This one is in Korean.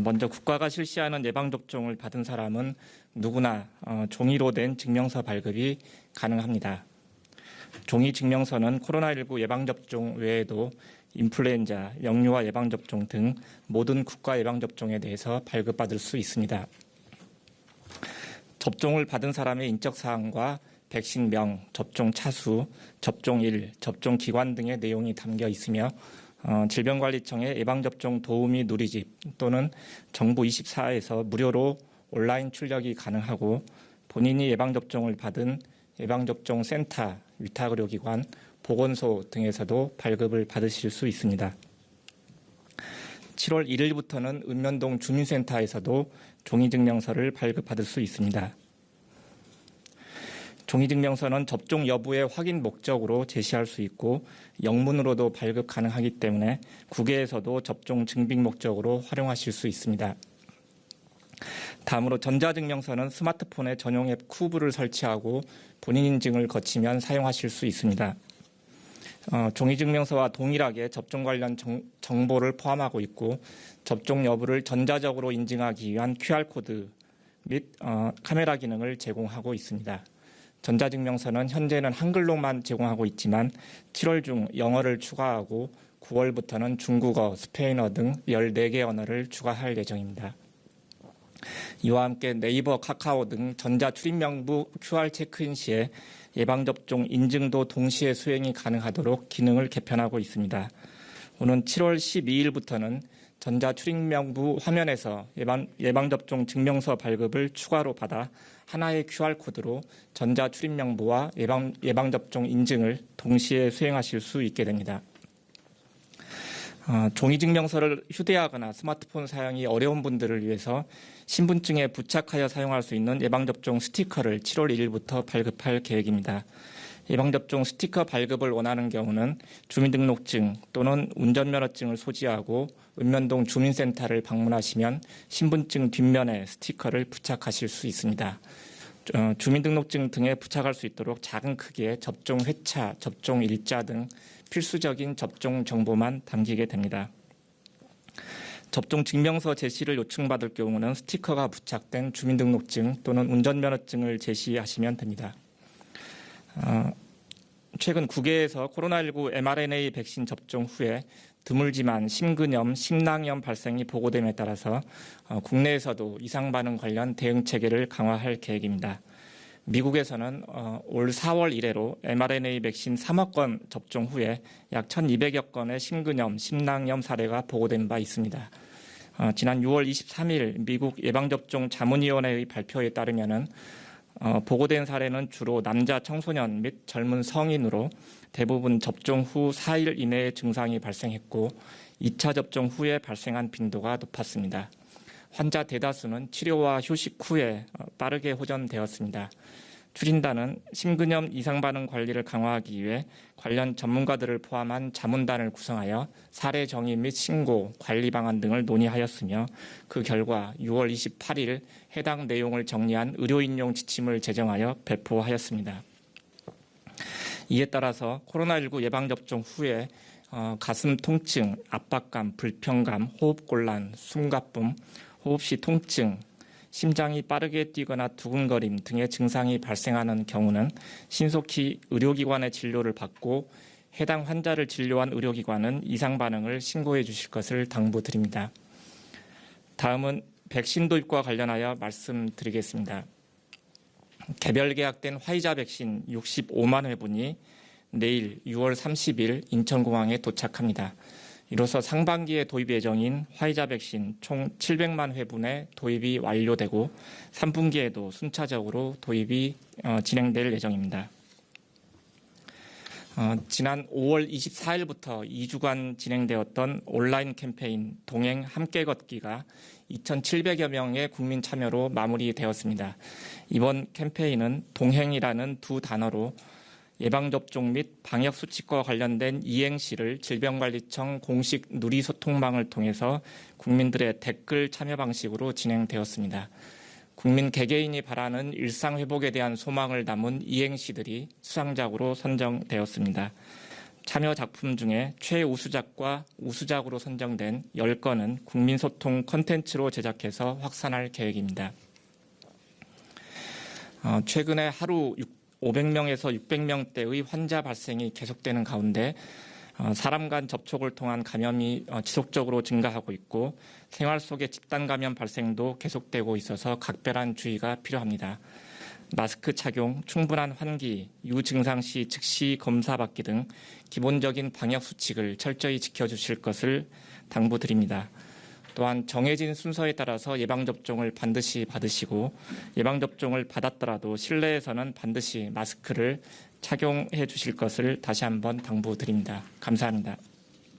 먼저 국가가 실시하는 예방접종을 받은 사람은 누구나 종이로 된 증명서 발급이 가능합니다. 종이 증명서는 코로나19 예방접종 외에도 인플루엔자, 영유아 예방접종 등 모든 국가 예방접종에 대해서 발급받을 수 있습니다. 접종을 받은 사람의 인적사항과 백신명, 접종 차수, 접종일, 접종 기관 등의 내용이 담겨 있으며 질병관리청의 예방접종 도우미 누리집 또는 정부24에서 무료로 온라인 출력이 가능하고 본인이 예방접종을 받은 예방접종센터, 위탁의료기관, 보건소 등에서도 발급을 받으실 수 있습니다. 7월 1일부터는 읍면동 주민센터에서도 종이증명서를 발급받을 수 있습니다. 종이증명서는 접종 여부의 확인 목적으로 제시할 수 있고 영문으로도 발급 가능하기 때문에 국외에서도 접종 증빙 목적으로 활용하실 수 있습니다. 다음으로 전자증명서는 스마트폰에 전용 앱 쿠브를 설치하고 본인 인증을 거치면 사용하실 수 있습니다. 종이증명서와 동일하게 접종 관련 정보를 포함하고 있고 접종 여부를 전자적으로 인증하기 위한 QR코드 및 카메라 기능을 제공하고 있습니다. 전자증명서는 현재는 한글로만 제공하고 있지만 7월 중 영어를 추가하고 9월부터는 중국어, 스페인어 등 14개 언어를 추가할 예정입니다. 이와 함께 네이버, 카카오 등 전자출입명부 QR 체크인 시에 예방접종 인증도 동시에 수행이 가능하도록 기능을 개편하고 있습니다. 오는 7월 12일부터는 전자출입명부 화면에서 예방접종 증명서 발급을 추가로 받아 하나의 QR코드로 전자출입명부와 예방접종 인증을 동시에 수행하실 수 있게 됩니다. 종이증명서를 휴대하거나 스마트폰 사용이 어려운 분들을 위해서 신분증에 부착하여 사용할 수 있는 예방접종 스티커를 7월 1일부터 발급할 계획입니다. 예방접종 스티커 발급을 원하는 경우는 주민등록증 또는 운전면허증을 소지하고 읍면동 주민센터를 방문하시면 신분증 뒷면에 스티커를 부착하실 수 있습니다. 주민등록증 등에 부착할 수 있도록 작은 크기의 접종 회차, 접종 일자 등 필수적인 접종 정보만 담기게 됩니다. 접종 증명서 제시를 요청받을 경우는 스티커가 부착된 주민등록증 또는 운전면허증을 제시하시면 됩니다. 최근 국외에서 코로나19 mRNA 백신 접종 후에 드물지만 심근염, 심낭염 발생이 보고됨에 따라서 국내에서도 이상반응 관련 대응 체계를 강화할 계획입니다. 미국에서는 올 4월 이래로 mRNA 백신 3억 건 접종 후에 약 1,200여 건의 심근염, 심낭염 사례가 보고된 바 있습니다. 지난 6월 23일 미국 예방접종 자문위원회의 발표에 따르면은 보고된 사례는 주로 남자 청소년 및 젊은 성인으로 대부분 접종 후 4일 이내에 증상이 발생했고 2차 접종 후에 발생한 빈도가 높았습니다. 환자 대다수는 치료와 휴식 후에 빠르게 호전되었습니다. 추진단은 심근염 이상반응 관리를 강화하기 위해 관련 전문가들을 포함한 자문단을 구성하여 사례 정의 및 신고, 관리 방안 등을 논의하였으며 그 결과 6월 28일 해당 내용을 정리한 의료인용 지침을 제정하여 배포하였습니다. 이에 따라서 코로나19 예방접종 후에 가슴 통증, 압박감, 불편감, 호흡곤란, 숨가쁨, 호흡시 통증, 심장이 빠르게 뛰거나 두근거림 등의 증상이 발생하는 경우는 신속히 의료기관의 진료를 받고 해당 환자를 진료한 의료기관은 이상 반응을 신고해 주실 것을 당부드립니다. 다음은 백신 도입과 관련하여 말씀드리겠습니다. 개별 계약된 화이자 백신 65만 회분이 내일 6월 30일 인천공항에 도착합니다. 이로써 상반기에 도입 예정인 화이자 백신 총 700만 회분의 도입이 완료되고 3분기에도 순차적으로 도입이 진행될 예정입니다. 지난 5월 24일부터 2주간 진행되었던 온라인 캠페인 동행 함께 걷기가 2,700여 명의 국민 참여로 마무리되었습니다. 이번 캠페인은 동행이라는 두 단어로 예방접종 및 방역수칙과 관련된 이행시를 질병관리청 공식 누리소통망을 통해서 국민들의 댓글 참여 방식으로 진행되었습니다. 국민 개개인이 바라는 일상회복에 대한 소망을 담은 이행시들이 수상작으로 선정되었습니다. 참여 작품 중에 최우수작과 우수작으로 선정된 10건은 국민소통 콘텐츠로 제작해서 확산할 계획입니다. 최근에 하루 500명에서 600명대의 환자 발생이 계속되는 가운데 사람 간 접촉을 통한 감염이 지속적으로 증가하고 있고 생활 속의 집단 감염 발생도 계속되고 있어서 각별한 주의가 필요합니다. 마스크 착용, 충분한 환기, 유증상 시 즉시 검사받기 등 기본적인 방역 수칙을 철저히 지켜주실 것을 당부드립니다. 또한 정해진 순서에 따라서 예방접종을 반드시 받으시고 예방접종을 받았더라도 실내에서는 반드시 마스크를 착용해 주실 것을 다시 한번 당부드립니다. 감사합니다.